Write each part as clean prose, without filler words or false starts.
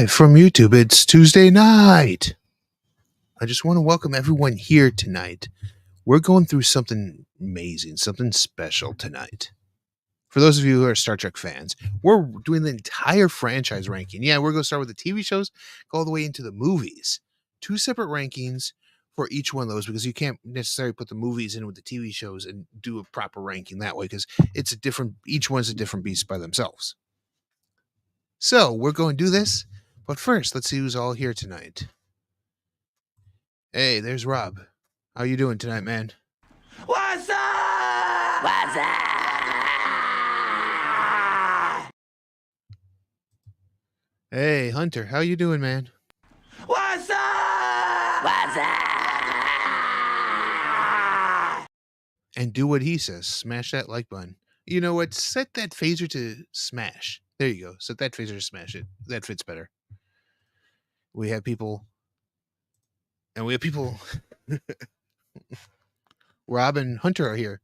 Live from YouTube. It's Tuesday night. I just want to welcome everyone here tonight. We're going through something amazing, something special tonight. For those of you who are Star Trek fans, we're doing the entire franchise ranking. Yeah, we're going to start with the TV shows, go all the way into the movies. Two separate rankings for each one of those, because you can't necessarily put the movies in with the TV shows and do a proper ranking that way, because it's a different, each one's a different beast by themselves. So we're going to do this, but first, let's see who's all here tonight. Hey, there's Rob. How you doing tonight, man? What's up? What's up? Hey, Hunter. How you doing, man? What's up? What's up? And do what he says. Smash that like button. You know what? Set that phaser to smash. There you go. Set that phaser to smash it. That fits better. We have people. And we have people. Rob and Hunter are here.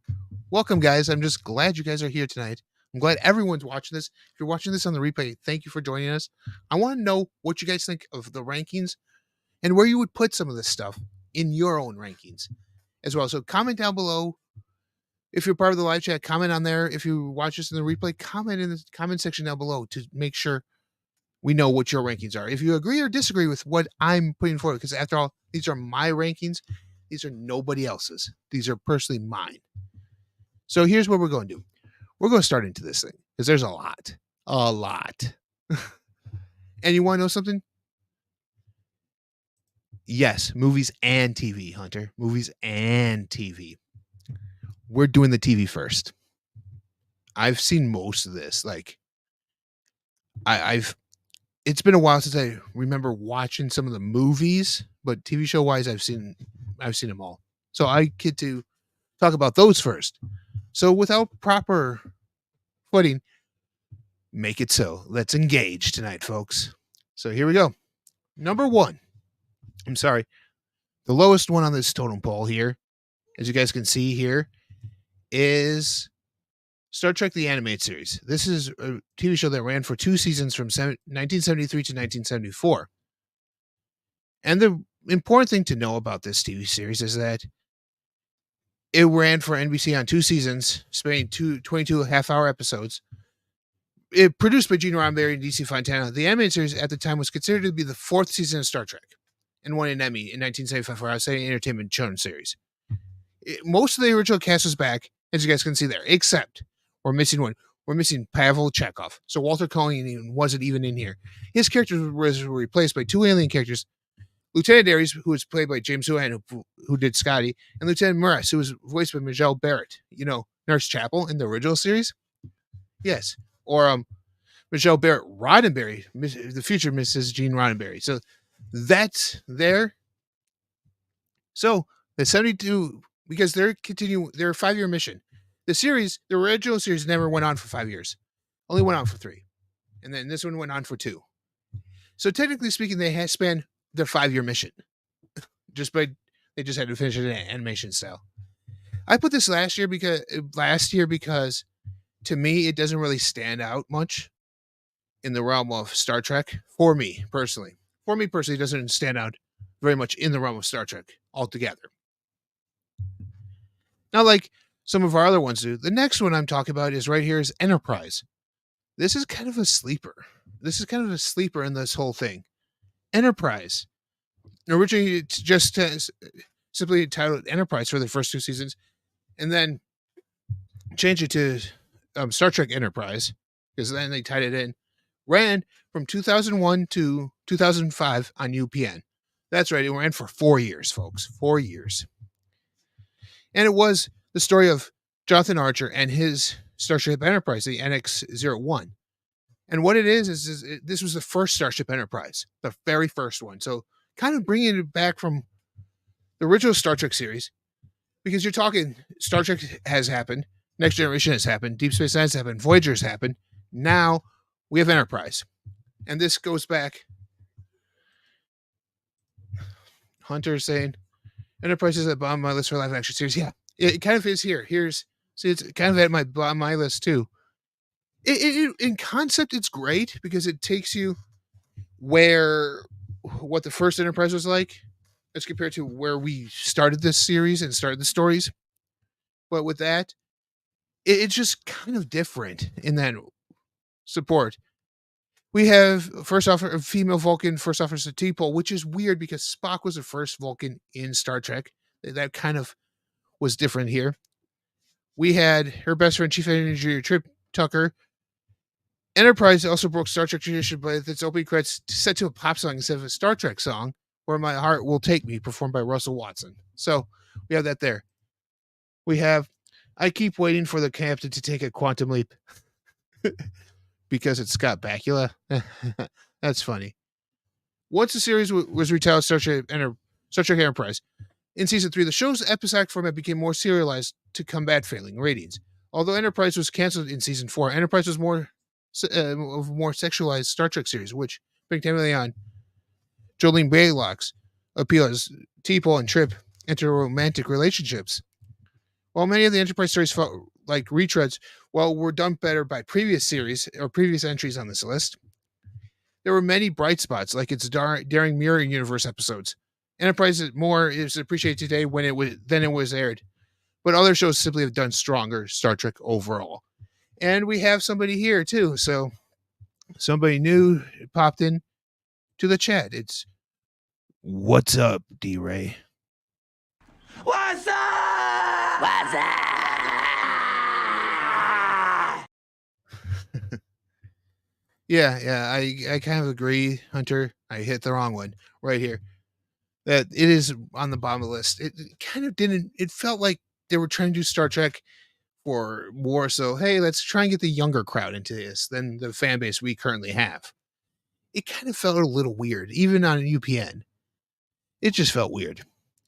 Welcome, guys. I'm just glad you guys are here tonight. I'm glad everyone's watching this. If you're watching this on the replay, thank you for joining us. I want to know what you guys think of the rankings and where you would put some of this stuff in your own rankings as well. So comment down below. If you're part of the live chat, comment on there. If you watch this in the replay, comment in the comment section down below to make sure we know what your rankings are. If you agree or disagree with what I'm putting forward, because after all, these are my rankings. These are nobody else's. These are personally mine. So here's what we're going to do. We're going to start into this thing because there's a lot. A lot. And you want to know something? Yes, movies and TV, Hunter. Movies and TV. We're doing the TV first. I've seen most of this. Like, it's been a while since I remember watching some of the movies, but TV show wise, I've seen them all. So I get to talk about those first. So without proper footing, make it so. Let's engage tonight, folks. So here we go. Number one. I'm sorry. The lowest one on this totem pole here, as you guys can see here, is Star Trek the Animated Series. This is a TV show that ran for 2 seasons from 1973 to 1974. And the important thing to know about this TV series is that it ran for NBC on 2 seasons, spanning 22 half-hour episodes. It produced by Gene Roddenberry and DC Fontana. The animated series at the time was considered to be the 4th season of Star Trek and won an Emmy in 1975 for Outstanding Entertainment Children's Series. Most of the original cast was back, as you guys can see there, except we're missing one. We're missing Pavel Chekhov. So Walter Koenig wasn't even in here. His character was replaced by 2 alien characters, Lieutenant Aries, who was played by James Houlihan, who did Scotty, and Lieutenant Murras, who was voiced by Michelle Barrett. You know, Nurse Chapel in the original series? Yes. Or Michelle Barrett Roddenberry, the future Mrs. Gene Roddenberry. So that's there. So the 72, because they're 5-year mission. The series, the original series never went on for 5 years. Only went on for 3. And then this one went on for 2. So technically speaking, they had spanned their 5-year mission. They just had to finish it in animation style. I put this last year because to me, it doesn't really stand out much in the realm of Star Trek for me personally. For me personally, it doesn't stand out very much in the realm of Star Trek altogether. Now, like some of our other ones do, the next one I'm talking about is right here is Enterprise. This is kind of a sleeper. This is kind of a sleeper in this whole thing. Enterprise. Originally, it's just simply titled Enterprise for the first 2 seasons, and then changed it to Star Trek Enterprise, because then they tied it in. Ran from 2001 to 2005 on UPN. That's right, it ran for 4 years, folks. 4 years. And it was the story of Jonathan Archer and his Starship Enterprise, the NX-01. And what it is this was the first Starship Enterprise, the very first one. So kind of bringing it back from the original Star Trek series, because you're talking Star Trek has happened, Next Generation has happened, Deep Space Nine has happened, Voyager has happened. Now we have Enterprise. And this goes back. Hunter saying, Enterprise is at the bottom of my list for live action series. Yeah, it kind of is here. It's kind of at my list too. In concept, it's great because it takes you what the first Enterprise was like as compared to where we started this series and started the stories. But with that, it's just kind of different in that support. We have first off a female Vulcan, first officer T-Pole, which is weird because Spock was the first Vulcan in Star Trek. That kind of was different here. We had her best friend, Chief Engineer Trip Tucker. Enterprise also broke Star Trek tradition by its opening credits set to a pop song instead of a Star Trek song, Where My Heart Will Take Me, performed by Russell Watson. So we have that there. We have I Keep Waiting for the Captain to Take a Quantum Leap because it's Scott Bakula. That's funny. Once the series was retitled Star Trek Enterprise, in season 3, the show's episodic format became more serialized to combat failing ratings. Although Enterprise was canceled in season 4, Enterprise was more sexualized Star Trek series, which bring heavily on Jolene Baylock's appeal as T-Pole and Trip enter romantic relationships. While many of the Enterprise stories felt like retreads, were done better by previous series or previous entries on this list, there were many bright spots, like its daring mirror universe episodes. Enterprise is appreciated today than it was aired, but other shows simply have done stronger Star Trek overall. And we have somebody here too, so somebody new popped in to the chat. It's what's up, D-Ray? What's up? What's up? Yeah, I kind of agree, Hunter. I hit the wrong one right here. That it is on the bottom of the list. It kind of didn't. It felt like they were trying to do Star Trek for more so, hey, let's try and get the younger crowd into this than the fan base we currently have. It kind of felt a little weird, even on UPN. It just felt weird.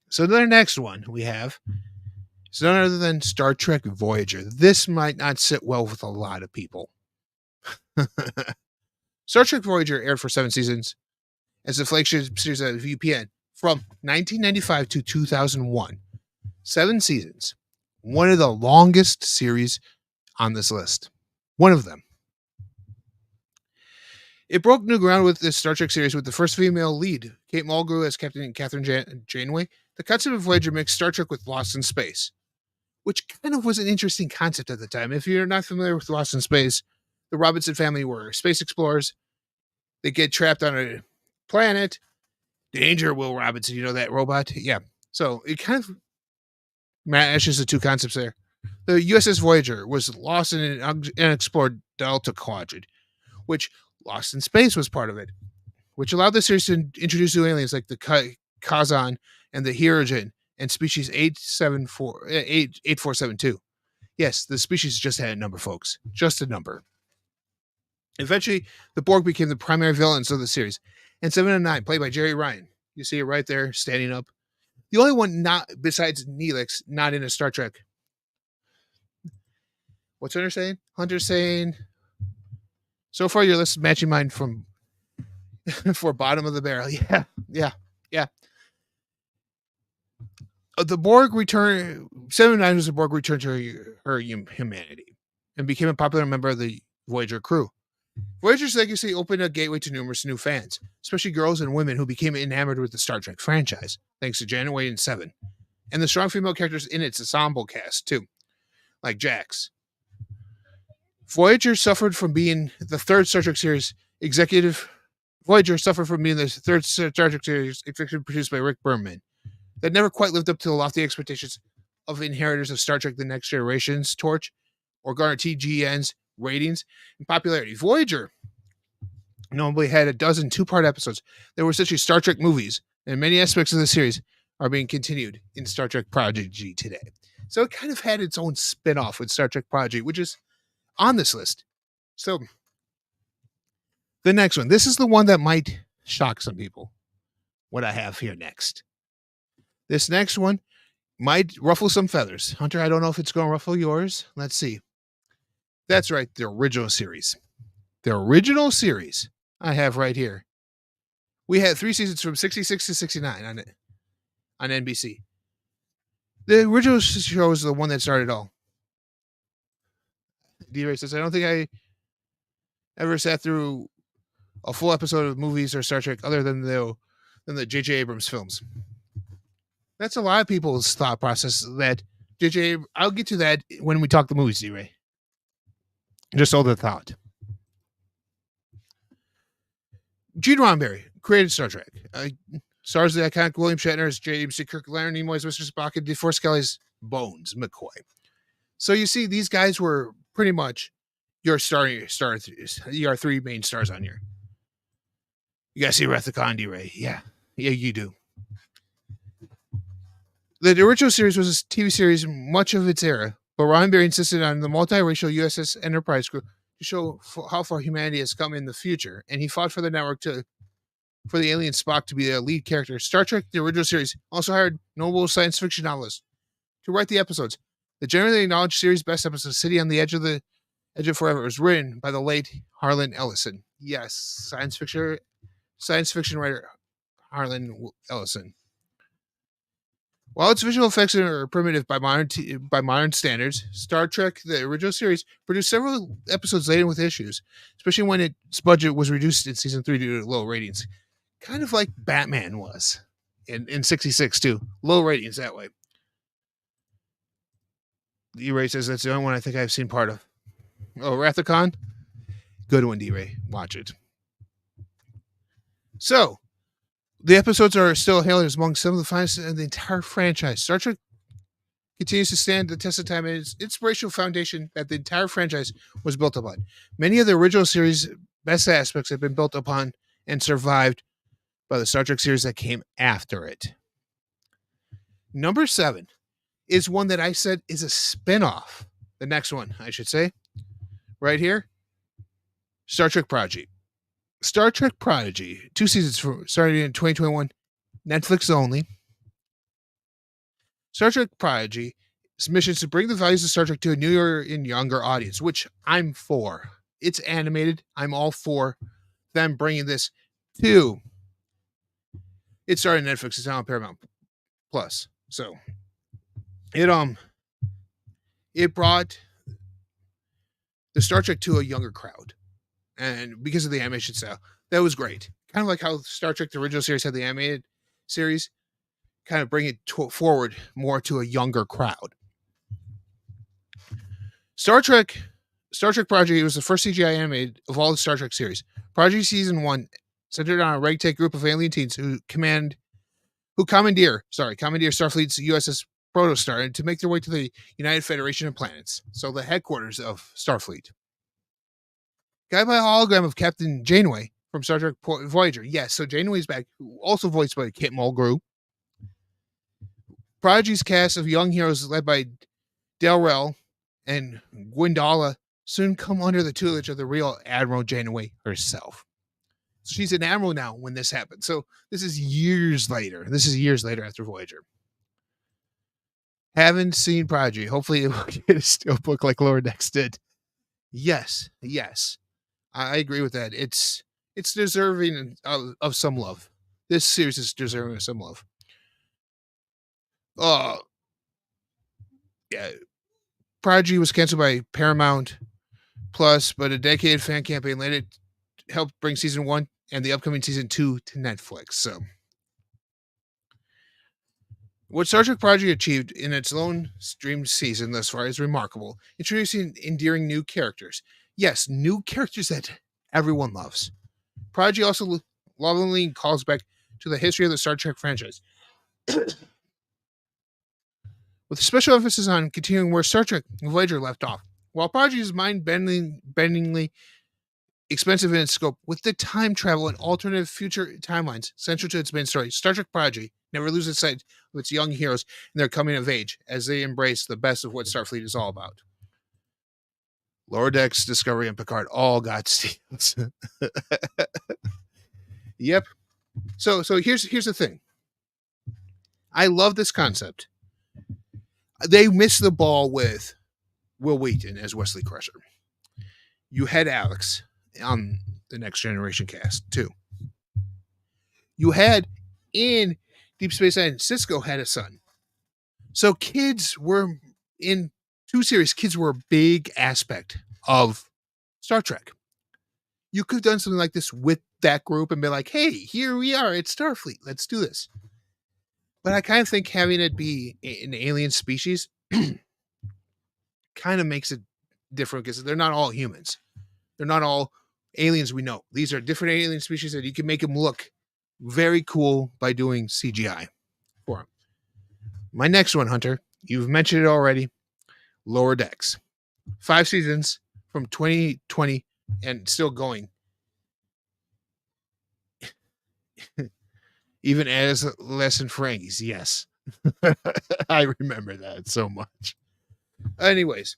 So the next one we have is none other than Star Trek Voyager. This might not sit well with a lot of people. Star Trek Voyager aired for 7 seasons as the flagship series of UPN from 1995 to 2001. 7 seasons. One of the longest series on this list. One of them. It broke new ground with this Star Trek series with the first female lead, Kate Mulgrew as Captain Catherine Janeway. The concept of Voyager mixed Star Trek with Lost in Space, which kind of was an interesting concept at the time. If you're not familiar with Lost in Space, the Robinson family were space explorers. They get trapped on a planet. Danger, Will Robinson, you know that robot? Yeah. So it kind of mashes the two concepts there. The USS Voyager was lost in an unexplored Delta Quadrant, which Lost in Space was part of it, which allowed the series to introduce new aliens like the Kazan and the Hirogen and species 8472. Yes, the species just had a number, folks. Just a number. Eventually, the Borg became the primary villains of the series. And 7 and 9, played by Jerry Ryan. You see it right there, standing up. The only one not besides Neelix not in a Star Trek. What's Hunter saying? Hunter's saying, so far your list is matching mine from for bottom of the barrel. Yeah. The Borg return. 7 and 9 was the Borg returned to her humanity and became a popular member of the Voyager crew. Voyager's legacy opened a gateway to numerous new fans, especially girls and women who became enamored with the Star Trek franchise, thanks to Janeway and 7, and the strong female characters in its ensemble cast, too, like Jax. Voyager suffered from being the third Star Trek series executive produced by Rick Berman, that never quite lived up to the lofty expectations of inheritors of Star Trek The Next Generation's torch, or garnered TGN's ratings and popularity. Voyager normally had a dozen 2-part episodes that were essentially Star Trek movies, and many aspects of the series are being continued in Star Trek Prodigy today. So it kind of had its own spin-off with Star Trek Prodigy, which is on this list. So the next one. This is the one that might shock some people, what I have here next. This next one might ruffle some feathers. Hunter, I don't know if it's going to ruffle yours. Let's see. That's right, the original series. The original series I have right here. We had 3 seasons from 66 to 69 on NBC. The original show is the one that started all. D-Ray says, I don't think I ever sat through a full episode of movies or Star Trek other than the J.J. Abrams films. That's a lot of people's thought process. That J.J. I'll get to that when we talk the movies, D-Ray. Just hold the thought. Gene Roddenberry created Star Trek. Stars the iconic William Shatner as James C. Kirk, Leonard Nimoy as Mr. Spock, and DeForest Kelly's Bones McCoy. So you see, these guys were pretty much your your three main stars on here. You guys see Wrath of Khan, D-Ray? Yeah, you do. The original series was a TV series much of its era, but Roddenberry insisted on the multiracial USS Enterprise crew to show how far humanity has come in the future, and he fought for the network for the alien Spock to be the lead character. Star Trek, the original series, also hired notable science fiction novelists to write the episodes. The generally acknowledged series best episode, City on the Edge of Forever, was written by the late Harlan Ellison. Yes, science fiction writer Harlan Ellison. While its visual effects are primitive by modern standards, Star Trek, the original series, produced several episodes laden with issues, especially when its budget was reduced in season 3 due to low ratings. Kind of like Batman was in 66 too. Low ratings that way. D-Ray says that's the only one I think I've seen part of. Oh, Wrath of Khan? Good one, D-Ray. Watch it. So, the episodes are still hailed as among some of the finest in the entire franchise. Star Trek continues to stand the test of time, and its inspirational foundation that the entire franchise was built upon. Many of the original series' best aspects have been built upon and survived by the Star Trek series that came after it. Number 7 is one that I said is a spin-off. The next one, I should say. Right here. Star Trek Prodigy. Star Trek Prodigy. 2 seasons starting in 2021. Netflix only. Star Trek Prodigy's mission is to bring the values of Star Trek to a newer and younger audience, which I'm for. It's animated. I'm all for them bringing this to. It started on Netflix. It's now on Paramount Plus. So it brought the Star Trek to a younger crowd, and because of the animation style, that was great. Kind of like how Star Trek the original series had the animated series, kind of bring it forward more to a younger crowd. Star Trek Prodigy was the first CGI animated of all the Star Trek series. Prodigy season 1 centered on a ragtag group of alien teens who commandeer Starfleet's USS Protostar to make their way to the United Federation of Planets, so the headquarters of Starfleet. Guided by a hologram of Captain Janeway from Star Trek Voyager. Yes, so Janeway's back, also voiced by Kit Mulgrew. Prodigy's cast of young heroes led by Del-Rel and Gwendolyn soon come under the tutelage of the real Admiral Janeway herself. So she's an admiral now when this happened. So this is years later. This is years later after Voyager. Haven't seen Prodigy. Hopefully it will get a steelbook like Lower Decks did. Yes. I agree with that. It's deserving of some love. This series is deserving of some love. Yeah. Prodigy was canceled by Paramount Plus, but a dedicated fan campaign later helped bring season 1 and the upcoming season 2 to Netflix. So, what Star Trek Prodigy achieved in its lone streamed season thus far is remarkable, introducing endearing new characters. Yes, new characters that everyone loves. Prodigy also lovingly calls back to the history of the Star Trek franchise, with special emphasis on continuing where Star Trek Voyager left off. While Prodigy is mind-bendingly expensive in its scope, with the time travel and alternative future timelines central to its main story, Star Trek Prodigy never loses sight of its young heroes and their coming of age as they embrace the best of what Starfleet is all about. Lower Decks, Discovery, and Picard all got steals. Yep. So here's the thing. I love this concept. They missed the ball with Will Wheaton as Wesley Crusher. You had Alex on the Next Generation cast too. You had in Deep Space Nine, Cisco had a son. So kids were in 2 series. Kids were a big aspect of Star Trek. You could have done something like this with that group and be like, hey, here we are. It's Starfleet. Let's do this. But I kind of think having it be an alien species kind of makes it different because they're not all humans. They're not all aliens we know. These are different alien species that you can make them look very cool by doing CGI for them. My next one, Hunter, you've mentioned it already. Lower Decks. 5 seasons from 2020 and still going. Even as less than Frankie's, yes. I remember that so much. Anyways,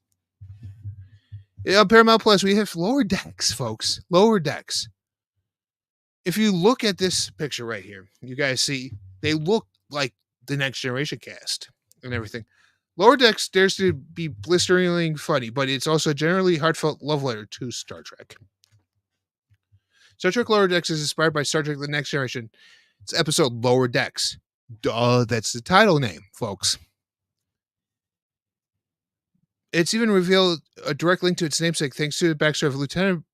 on Paramount Plus, we have Lower Decks, folks. Lower Decks. If you look at this picture right here, you guys see they look like the Next Generation cast and everything. Lower Decks dares to be blisteringly funny, but it's also a generally heartfelt love letter to Star Trek. Star Trek Lower Decks is inspired by Star Trek The Next Generation. It's episode Lower Decks. Duh, that's the title name, folks. It's even revealed a direct link to its namesake thanks to the backstory of Lieutenant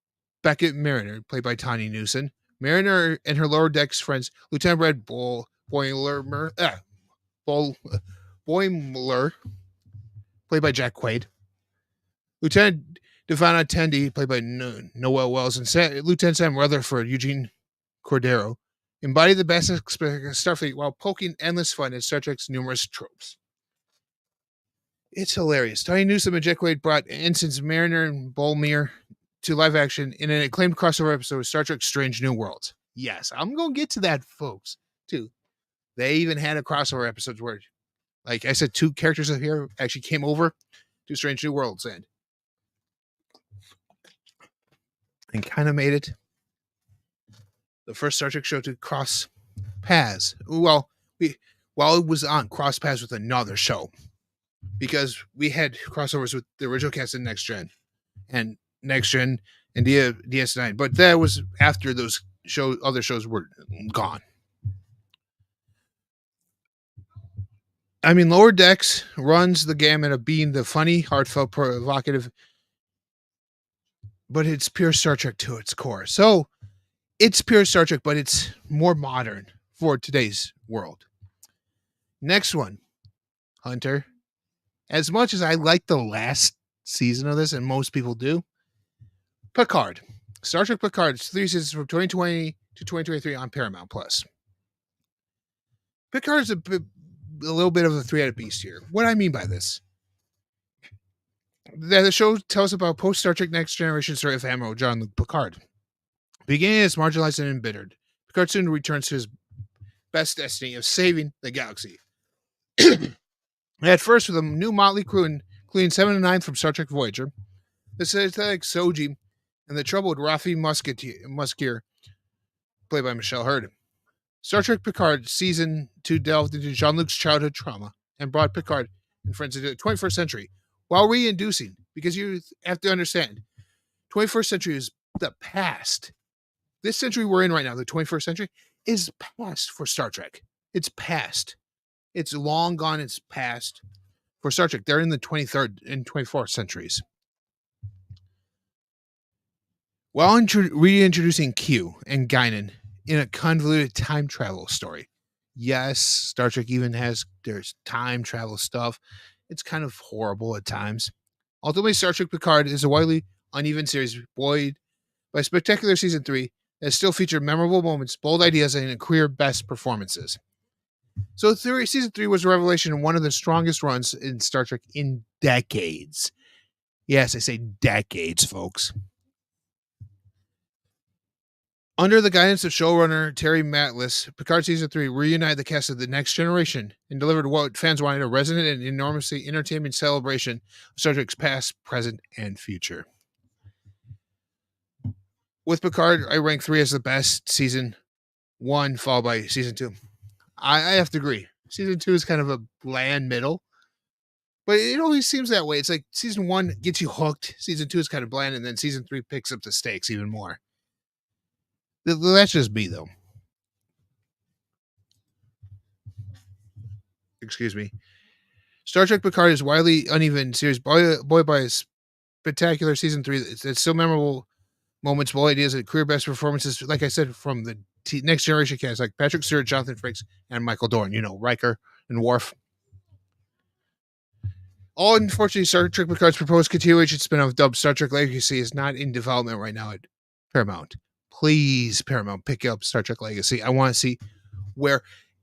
Beckett Mariner, played by Tawny Newson. Mariner and her Lower Decks friends, Lieutenant Brad Boimler, played by Jack Quaid. Lieutenant Devana Tendi, played by Noel Wells, and Lieutenant Sam Rutherford, Eugene Cordero, embody the best aspects of Starfleet while poking endless fun at Star Trek's numerous tropes. It's hilarious. Tawny Newsom and Jack Quaid brought Ensigns Mariner and Bolmere to live action in an acclaimed crossover episode of Star Trek Strange New Worlds. Yes, I'm going to get to that, folks, too. They even had a crossover episode where, like I said, 2 characters up here actually came over to Strange New Worlds and kind of made it the first Star Trek show to cross paths. Well, while it was on, cross paths with another show. Because we had crossovers with the original cast in Next Gen and DS9. But that was after those other shows were gone. I mean, Lower Decks runs the gamut of being the funny, heartfelt, provocative, but it's pure Star Trek to its core. So it's pure Star Trek, but it's more modern for today's world. Next one, Hunter. As much as I like the last season of this, and most people do, Picard. Star Trek Picard. It's 3 seasons from 2020 to 2023 on Paramount Plus. Picard is a little bit of a three-headed beast here. What I mean by this, the show tells about post-Star Trek Next Generation story of Admiral Jean-Luc Picard. Beginning as marginalized and embittered, Picard soon returns to his best destiny of saving the galaxy. At first, with a new motley crew, including 7 and 9 from Star Trek Voyager, the synthetic Soji, and the troubled Rafi Musketeer, played by Michelle Hurd. Star Trek Picard Season 2 delved into Jean-Luc's childhood trauma and brought Picard and friends into the 21st century while reintroducing, because you have to understand, 21st century is the past. This century we're in right now, the 21st century, is past for Star Trek. It's past. It's long gone. It's past for Star Trek. They're in the 23rd and 24th centuries. While reintroducing Q and Guinan in a convoluted time travel story. Yes, Star Trek even there's time travel stuff. It's kind of horrible at times. Ultimately, Star Trek Picard is a widely uneven series buoyed by spectacular Season 3 that still featured memorable moments, bold ideas, and career best performances. So Season 3 was a revelation and one of the strongest runs in Star Trek in decades. Yes, I say decades, folks. Under the guidance of showrunner Terry Matlis, Picard Season 3 reunited the cast of The Next Generation and delivered what fans wanted, a resonant and enormously entertaining celebration of Star Trek's past, present, and future. With Picard, I rank 3 as the best Season 1, followed by Season 2. I have to agree. Season 2 is kind of a bland middle, but it always seems that way. It's like Season 1 gets you hooked, Season 2 is kind of bland, and then Season 3 picks up the stakes even more. That's just me, though. Excuse me. Star Trek Picard is widely uneven series, buoyed by a spectacular Season 3 that's so memorable moments, bold ideas, and career best performances, like I said, from the Next Generation cast, like Patrick Stewart, Jonathan Frakes, and Michael Dorn, Riker and Worf. All unfortunately, Star Trek Picard's proposed continuation spin-off dubbed Star Trek Legacy is not in development right now at Paramount. Please, Paramount, pick up Star Trek Legacy. I want to see where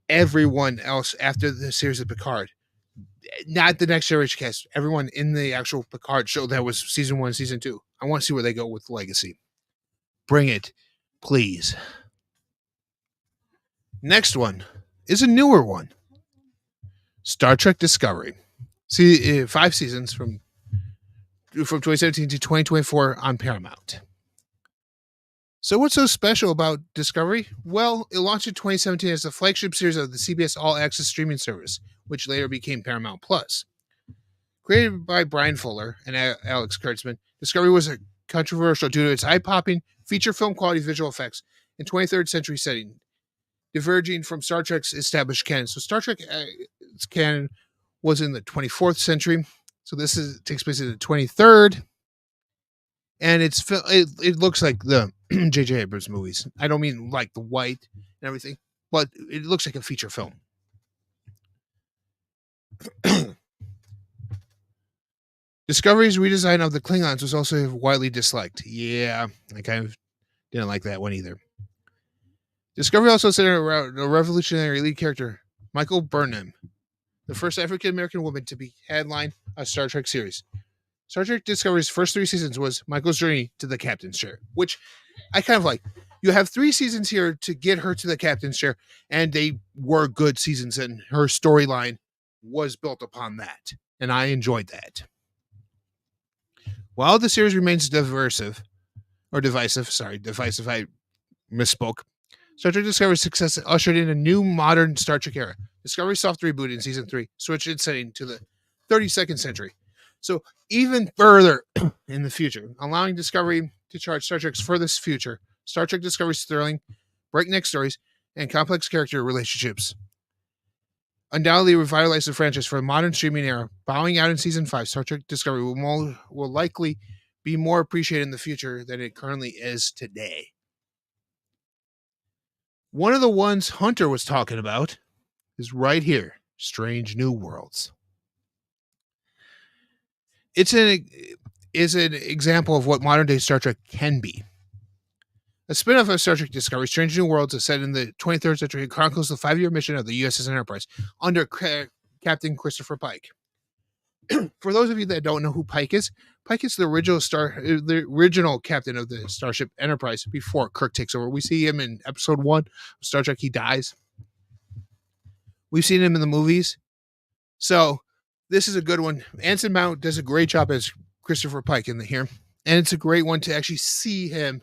everyone else after the series of Picard, not the Next Generation cast, everyone in the actual Picard show that was season 1, season 2. I want to see where they go with Legacy. Bring it, please. Next one is a newer one. Star Trek Discovery. See, 5 seasons from 2017 to 2024 on Paramount. So what's so special about Discovery? Well, it launched in 2017 as the flagship series of the CBS All Access streaming service, which later became Paramount Plus. Created by Brian Fuller and Alex Kurtzman, Discovery was controversial due to its eye-popping feature film quality visual effects in 23rd century setting, diverging from Star Trek's established canon. So Star Trek's canon was in the 24th century. So this takes place in the 23rd. And it looks like the J.J. Abrams movies. I don't mean like the white and everything, but it looks like a feature film. Discovery's redesign of the Klingons was also widely disliked. Yeah, I kind of didn't like that one either. Discovery also centered around a revolutionary lead character, Michael Burnham, the first African-American woman to be headline a Star Trek series. Star Trek Discovery's first 3 seasons was Michael's journey to the captain's chair, which I kind of like. You have 3 seasons here to get her to the captain's chair, and they were good seasons, and her storyline was built upon that, and I enjoyed that. While the series remains divisive, I misspoke. Star Trek Discovery's success ushered in a new modern Star Trek era. Discovery soft reboot in season 3 switched its setting to the 32nd century. So even further in the future, allowing Discovery to chart Star Trek's furthest future. Star Trek Discovery's thrilling, breakneck stories, and complex character relationships undoubtedly revitalized the franchise for a modern streaming era. Bowing out in season 5, Star Trek Discovery will likely be more appreciated in the future than it currently is today. One of the ones Hunter was talking about is right here, Strange New Worlds. It's an example of what modern day Star Trek can be. A spin-off of Star Trek Discovery, Strange New Worlds is set in the 23rd century and chronicles the 5-year mission of the USS Enterprise under Captain Christopher Pike. For those of you that don't know who Pike is the original captain of the Starship Enterprise before Kirk takes over. We see him in episode 1 of Star Trek. He dies. We've seen him in the movies. So this is a good one. Anson Mount does a great job as Christopher Pike in here. And it's a great one to actually see him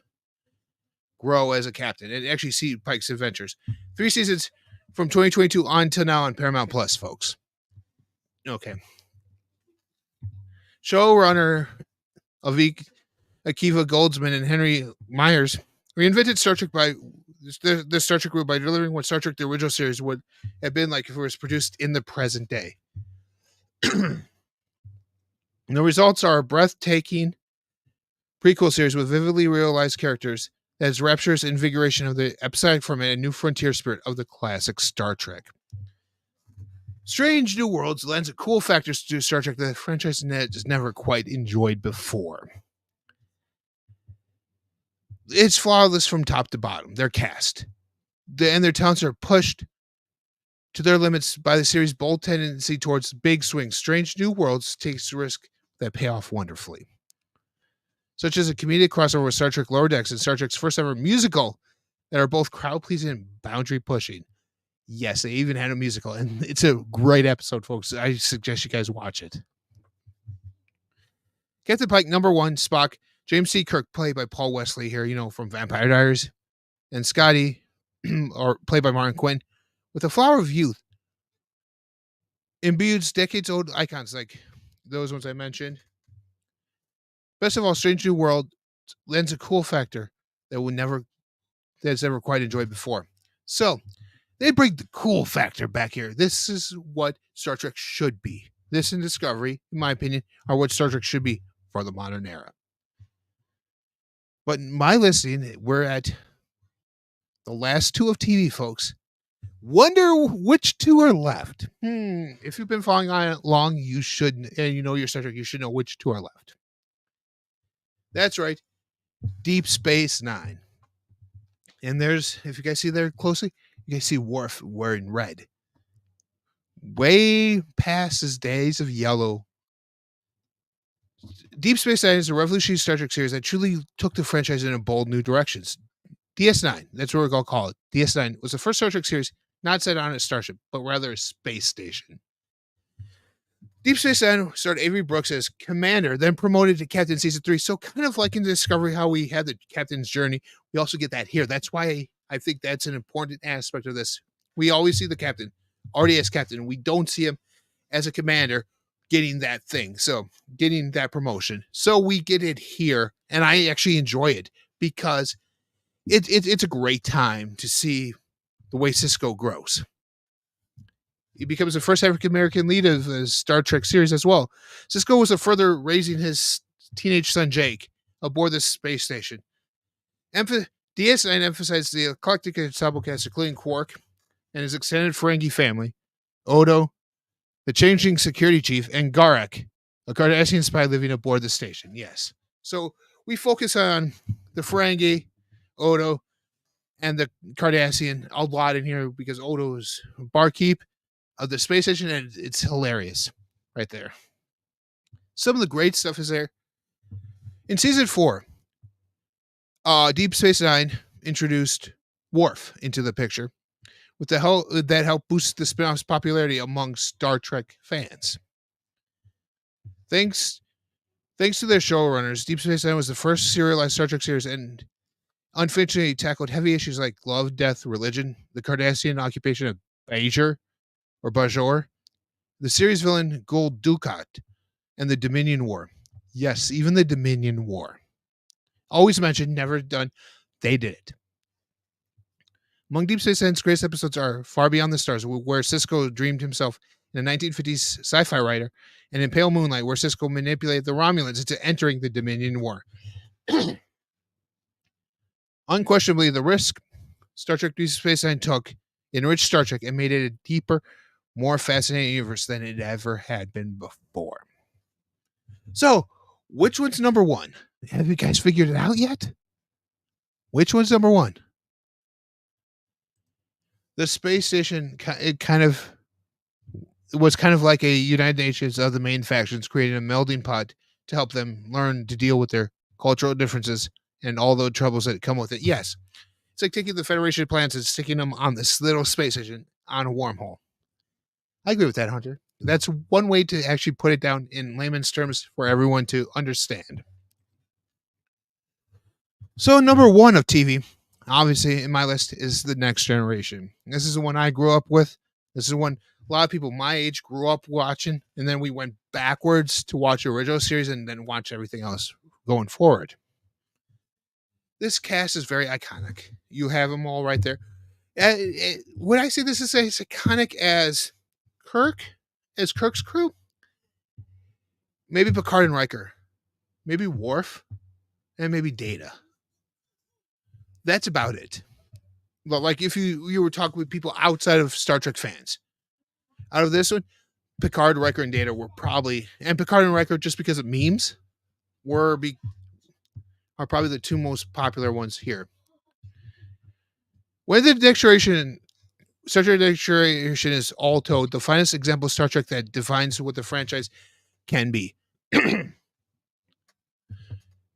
grow as a captain and actually see Pike's adventures. 3 seasons from 2022 on till now on Paramount Plus, folks. Okay. Showrunner Akiva Goldsman and Henry Myers reinvented Star Trek by the Star Trek group by delivering what Star Trek the original series would have been like if it was produced in the present day. The results are a breathtaking prequel series with vividly realized characters that has rapturous invigoration of the episodic format and new frontier spirit of the classic Star Trek. Strange New Worlds lends a cool factors to Star Trek that the franchise has never quite enjoyed before. It's flawless from top to bottom. Their cast and their talents are pushed to their limits by the series' bold tendency towards big swings. Strange New Worlds takes risks that pay off wonderfully, such as a comedic crossover with Star Trek Lower Decks and Star Trek's first ever musical that are both crowd-pleasing and boundary-pushing. Yes, they even had a musical, and it's a great episode, folks. I suggest you guys watch it. Captain Pike, number 1, Spock, James C. Kirk, played by Paul Wesley here, from Vampire Diaries, and Scotty, or played by Martin Quinn, with a flower of youth, imbues decades-old icons like those ones I mentioned. Best of all, Strange New World lends a cool factor that's never quite enjoyed before. So, they bring the cool factor back here. This is what Star Trek should be. This and Discovery, in my opinion, are what Star Trek should be for the modern era. But in my listing, we're at the last 2 of TV, folks. Wonder which 2 are left. If you've been following along, you should, and you know your Star Trek, you should know which 2 are left. That's right, Deep Space Nine. And there's, if you guys see there closely, you guys see Worf wearing red. Way past his days of yellow. Deep Space Nine is a revolutionary Star Trek series that truly took the franchise in a bold new directions. DS9, that's what we're going to call it. DS9 was the first Star Trek series not set on a starship, but rather a space station. Deep Space Nine starred Avery Brooks as commander, then promoted to captain season 3. So kind of like in Discovery, how we had the captain's journey, we also get that here. That's why I think that's an important aspect of this. We always see the captain already as captain. We don't see him as a commander getting that thing. So getting that promotion. So we get it here. And I actually enjoy it because it's a great time to see the way Sisko grows. He becomes the first African American lead of the Star Trek series as well. Sisko was a further raising his teenage son Jake aboard the space station. DS9 emphasized the eclectic ensemble cast, including Quark and his extended Ferengi family, Odo, the changing security chief, and Garak, a Cardassian spy living aboard the station. Yes. So we focus on the Ferengi, Odo, and the Cardassian a lot in here because Odo is barkeep of the space station, and it's hilarious right there. Some of the great stuff is there. In season 4, Deep Space Nine introduced Worf into the picture with the help that helped boost the spin-off's popularity among Star Trek fans. Thanks to their showrunners, Deep Space Nine was the first serialized Star Trek series and unfortunately tackled heavy issues like love, death, religion, the Cardassian occupation of Bajor, the series villain Gul Dukat, and the Dominion War. Yes, even the Dominion War. Always mentioned, never done. They did it. Among Deep Space Nine's greatest episodes are Far Beyond the Stars, where Sisko dreamed himself in a 1950s sci-fi writer, and in Pale Moonlight, where Sisko manipulated the Romulans into entering the Dominion War. Unquestionably, the risk Star Trek Deep Space Nine took enriched Star Trek and made it a deeper, more fascinating universe than it ever had been before. So, which one's number 1? Have you guys figured it out yet? Which one's number 1? The space station, it was kind of like a United Nations of the main factions, creating a melding pot to help them learn to deal with their cultural differences and all the troubles that come with it. Yes, it's like taking the Federation plans and sticking them on this little space station on a wormhole. I agree with that, Hunter. That's one way to actually put it down in layman's terms for everyone to understand. So number 1 of TV, obviously in my list, is The Next Generation. This is the one I grew up with. This is one a lot of people my age grew up watching, and then we went backwards to watch the original series and then watch everything else going forward. This cast is very iconic. You have them all right there. Would I say this is as iconic as Kirk's crew? Maybe Picard and Riker. Maybe Worf. And maybe Data. That's about it. But like if you were talking with people outside of Star Trek fans, out of this one, Picard, Riker, and Data were probably, and Picard and Riker, just because of memes, are probably the 2 most popular ones here. When the Star Trek Next Generation is all told, the finest example of Star Trek that defines what the franchise can be.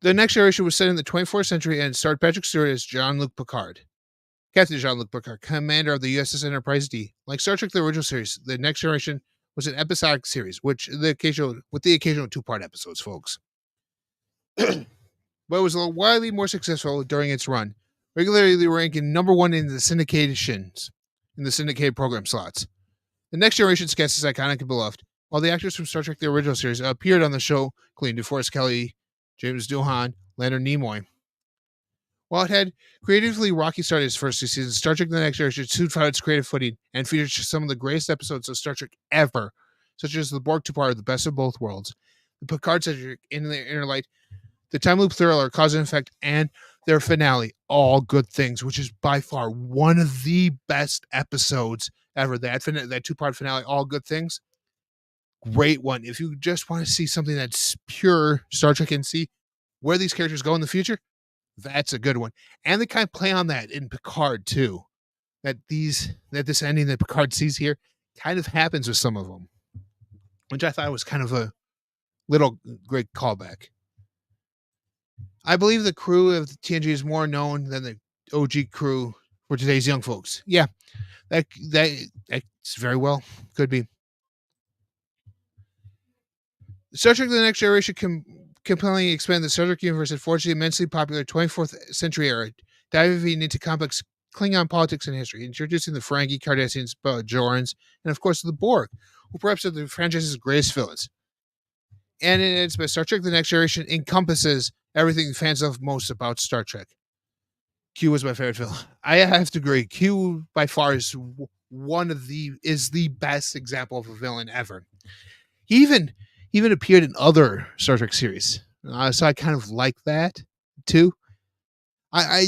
The Next Generation was set in the 24th century and starred Patrick Stewart as Jean-Luc Picard. Captain Jean-Luc Picard, commander of the USS Enterprise D. Like Star Trek, the original series, The Next Generation was an episodic series, with the occasional 2-part episodes, folks. But it was widely more successful during its run, regularly ranking number 1 in the syndicated program slots. The Next Generation's cast is iconic and beloved, while the actors from Star Trek, the original series, appeared on the show, including DeForest Kelley, James Doohan, Leonard Nimoy. While it had creatively rocky start its first 2 seasons, Star Trek The Next Generation soon found its creative footing and featured some of the greatest episodes of Star Trek ever, such as the Borg 2-part, The Best of Both Worlds, the Picard-centric In the Inner Light, The time loop thriller, cause and effect, and their finale, all good things, which is by far one of the best episodes ever. That two-part finale, all good things, great one. If you just want to see something that's pure Star Trek and see where these characters go in the future, that's a good one. And they kind of play on that in Picard too. That this ending that Picard sees here kind of happens with some of them, which I thought was kind of a little great callback. I believe the crew of the TNG is more known than the OG crew for today's young folks. Yeah, that's very well could be. Star Trek: The Next Generation compellingly expand the Star Trek universe and forged the immensely popular 24th century era, diving into complex Klingon politics and history, introducing the Ferengi, Cardassians, Bajorans, and of course the Borg, who perhaps are the franchise's greatest villains. And it's by Star Trek: The Next Generation encompasses everything fans love most about Star Trek. Q was my favorite villain. I have to agree. Q by far is the best example of a villain ever. He even appeared in other Star Trek series, so I kind of like that too. I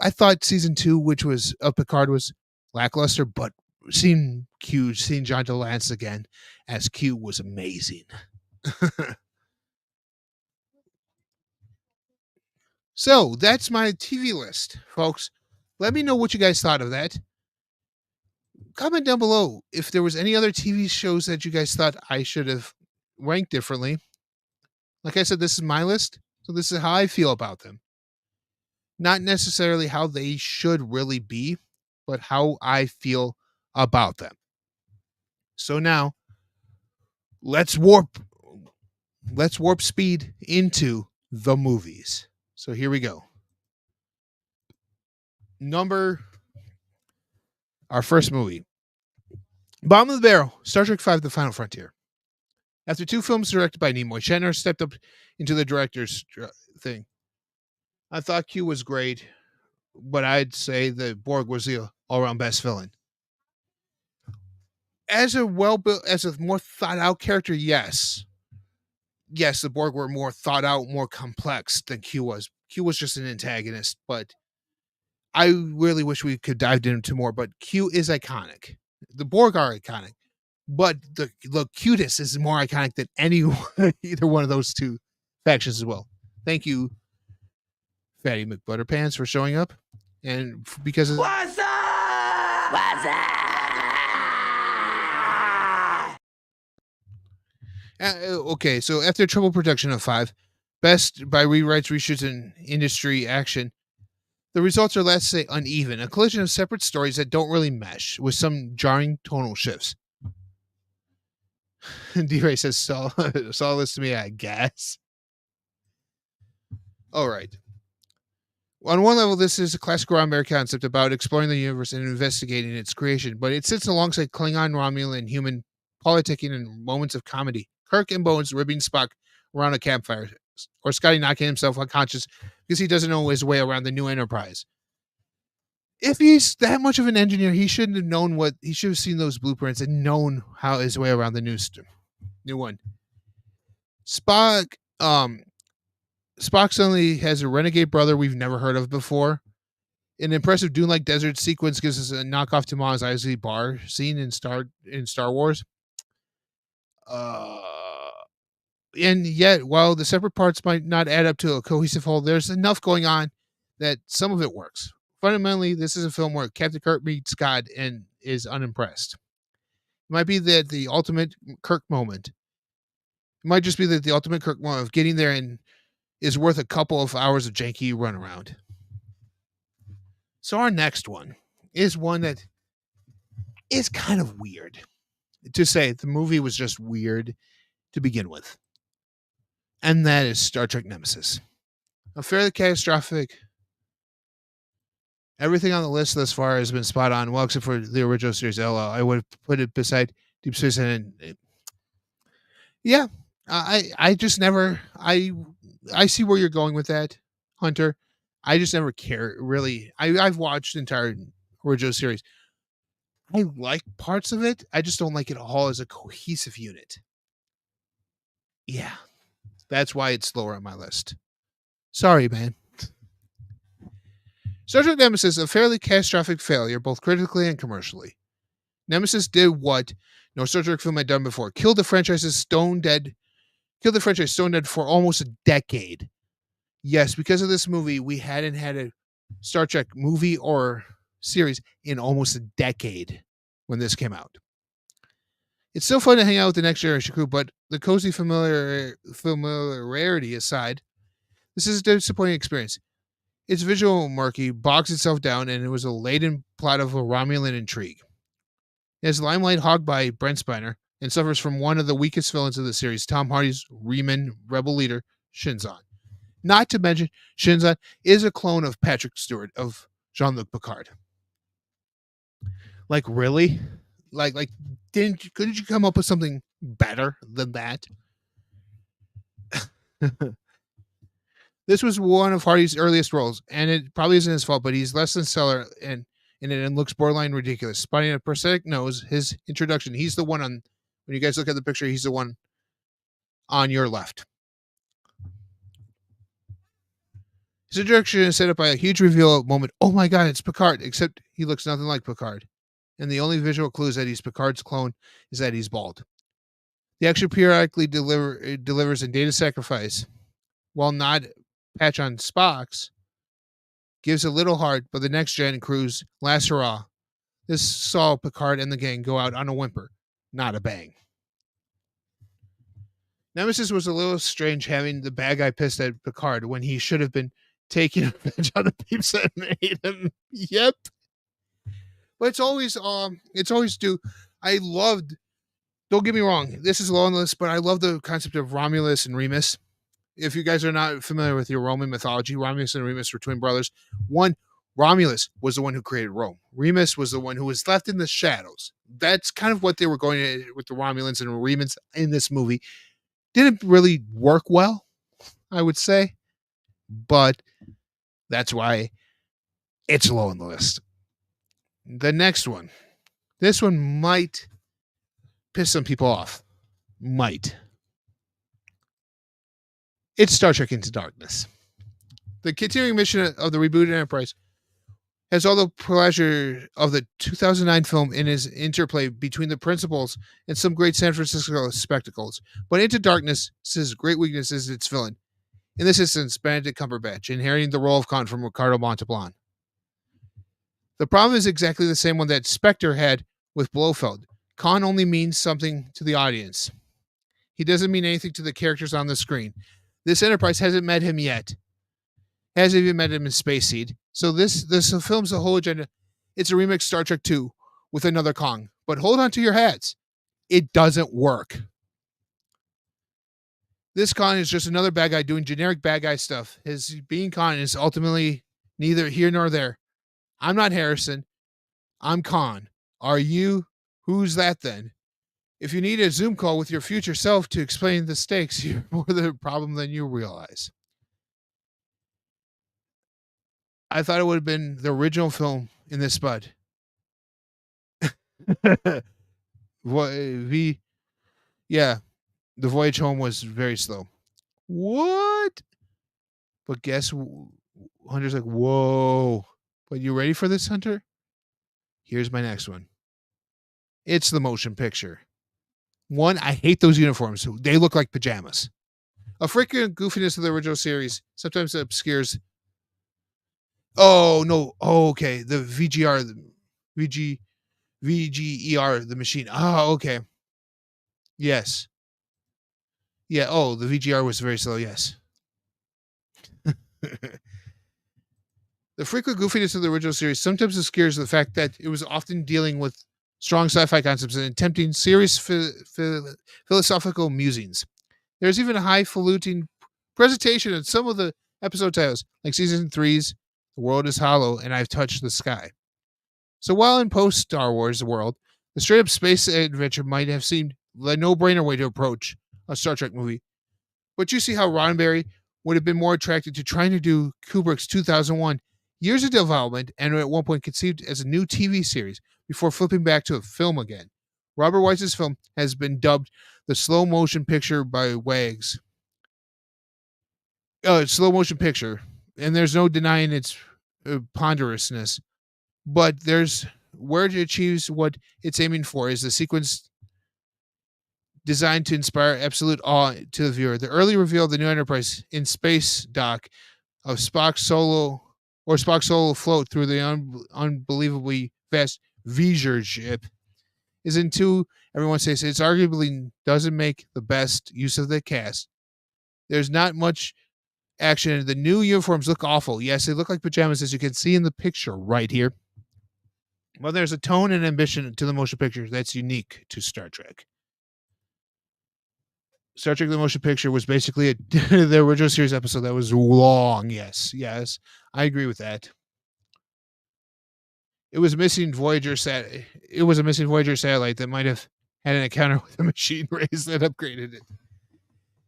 thought season 2, which was of Picard, was lackluster, but seeing John DeLance again as Q was amazing. So that's my TV list, folks. Let me know what you guys thought of that. Comment down below if there was any other TV shows that you guys thought I should have ranked differently. Like I said, this is my list, so this is how I feel about them. Not necessarily how they should really be, but how I feel about them. So now, let's warp speed into the movies. So here we go. Our first movie, Bottom of the Barrel, Star Trek V: The Final Frontier. After 2 films directed by Nimoy, Shatner stepped up into the director's thing. I thought Q was great, but I'd say the Borg was the all-around best villain. As a more thought-out character, yes, the Borg were more thought out, more complex than Q was. Q was just an antagonist, but I really wish we could dive into more. But Q is iconic. The Borg are iconic, but the Cutis is more iconic than either one of those two factions as well. Thank you, Fatty McButterpants, for showing up, and because What's up? What's up? Okay, so after trouble production of 5, best by rewrites, reshoots, and industry action, the results are, let's say, uneven. A collision of separate stories that don't really mesh, with some jarring tonal shifts. D-Ray says, saw this to me, I guess. All right. On one level, this is a classic ground-bear concept about exploring the universe and investigating its creation, but it sits alongside Klingon, Romulan, and human politicking and moments of comedy. Kirk and Bones ribbing Spock around a campfire, or Scotty knocking himself unconscious because he doesn't know his way around the new Enterprise. If he's that much of an engineer, he shouldn't have known he should have seen those blueprints and known how his way around the new one. Spock suddenly has a renegade brother we've never heard of before. An impressive dune-like desert sequence gives us a knockoff to Maz Eisley bar scene in Star Wars. And yet, while the separate parts might not add up to a cohesive whole, there's enough going on that some of it works. Fundamentally, this is a film where Captain Kirk meets God and is unimpressed. It might be that the ultimate Kirk moment. It might just be that the ultimate Kirk moment of getting there and is worth a couple of hours of janky runaround. So our next one is one that is kind of weird. To say the movie was just weird to begin with. And that is Star Trek Nemesis. A fairly catastrophic. Everything on the list thus far has been spot on, well, except for the original series LL. I would put it beside Deep Space Nine. Yeah, I just never. I see where you're going with that, Hunter. I just never care really. I've watched the entire original series. I like parts of it. I just don't like it all as a cohesive unit. Yeah, that's why it's lower on my list. Sorry, man. Star Trek Nemesis, a fairly catastrophic failure, both critically and commercially. Nemesis did what no Star Trek film had done before: killed the franchise stone dead for almost a decade. Yes, because of this movie, we hadn't had a Star Trek movie or series in almost a decade when this came out. It's still fun to hang out with the Next Generation crew, but the cozy familiarity aside, this is a disappointing experience. Its visual murky, bogs itself down, and it was a laden plot of a Romulan intrigue. It has limelight hogged by Brent Spiner and suffers from one of the weakest villains of the series, Tom Hardy's Reman rebel leader, Shinzon. Not to mention, Shinzon is a clone of Patrick Stewart of Jean-Luc Picard. Like, really? Like, couldn't you come up with something better than that? This was one of Hardy's earliest roles, and it probably isn't his fault, but he's less than stellar in it and looks borderline ridiculous. Spotting a prosthetic nose, his introduction, he's the one on, when you guys look at the picture, he's the one on your left. His introduction is set up by a huge reveal moment. Oh my god, it's Picard, except he looks nothing like Picard. And the only visual clue that he's Picard's clone is that he's bald. The action periodically delivers in Data Sacrifice, while not patch on Spock's, gives a little heart, but the Next Gen crew's last hurrah. This saw Picard and the gang go out on a whimper, not a bang. Nemesis was a little strange having the bad guy pissed at Picard when he should have been taking revenge on the peeps that made him. Yep. But it's always due. I loved, don't get me wrong, this is low on the list, but I love the concept of Romulus and Remus. If you guys are not familiar with your Roman mythology, Romulus and Remus were twin brothers. Romulus was the one who created Rome. Remus was the one who was left in the shadows. That's kind of what they were going with the Romulans and Remus in this movie. Didn't really work well, I would say, but that's why it's low on the list. The next one. This one might piss some people off. Might. It's Star Trek Into Darkness. The continuing mission of the rebooted Enterprise has all the pleasure of the 2009 film in its interplay between the principles and some great San Francisco spectacles. But Into Darkness's great weakness is its villain. In this instance, Benedict Cumberbatch, inheriting the role of Khan from Ricardo Montalban. The problem is exactly the same one that Spectre had with Blofeld. Khan only means something to the audience. He doesn't mean anything to the characters on the screen. This Enterprise hasn't met him yet. Hasn't even met him in Space Seed. So this film's the whole agenda. It's a remix Star Trek 2 with another Kong. But hold on to your hats. It doesn't work. This Khan is just another bad guy doing generic bad guy stuff. His being Khan is ultimately neither here nor there. I'm not Harrison. I'm Khan. Are you? Who's that then? If you need a Zoom call with your future self to explain the stakes, you're more the problem than you realize. I thought it would have been the original film in this spot. Yeah, the voyage home was very slow. What? But guess, Hunter's like, whoa. But you ready for this, Hunter? Here's my next one. It's the motion picture. One, I hate those uniforms. They look like pajamas. A freaking goofiness of the original series sometimes obscures. Oh, no. Oh, okay. The VGR, VGER, the machine. Oh, okay. Yes. Yeah. Oh, the VGR was very slow. Yes. The frequent goofiness of the original series sometimes obscures the fact that it was often dealing with strong sci-fi concepts and attempting serious philosophical musings. There's even a highfalutin presentation in some of the episode titles, like Season 3's The World is Hollow and I've Touched the Sky. So while in post-Star Wars world, the straight-up space adventure might have seemed the no-brainer way to approach a Star Trek movie, but you see how Roddenberry would have been more attracted to trying to do Kubrick's 2001, years of development, and at one point conceived as a new TV series before flipping back to a film again. Robert Weiss's film has been dubbed the slow motion picture by Wags. slow motion picture, and there's no denying its ponderousness. But there's where it achieves what it's aiming for is the sequence designed to inspire absolute awe to the viewer. The early reveal of the new Enterprise in space dock of Spock's solo float through the unbelievably vast V'ger ship is in two. Everyone says it's arguably doesn't make the best use of the cast. There's not much action. The new uniforms look awful. Yes, they look like pajamas, as you can see in the picture right here. Well, there's a tone and ambition to the motion picture that's unique to Star Trek. Star Trek: The Motion Picture was basically the original series episode that was long. Yes, I agree with that. It was missing Voyager It was a missing Voyager satellite that might have had an encounter with a machine race that upgraded it.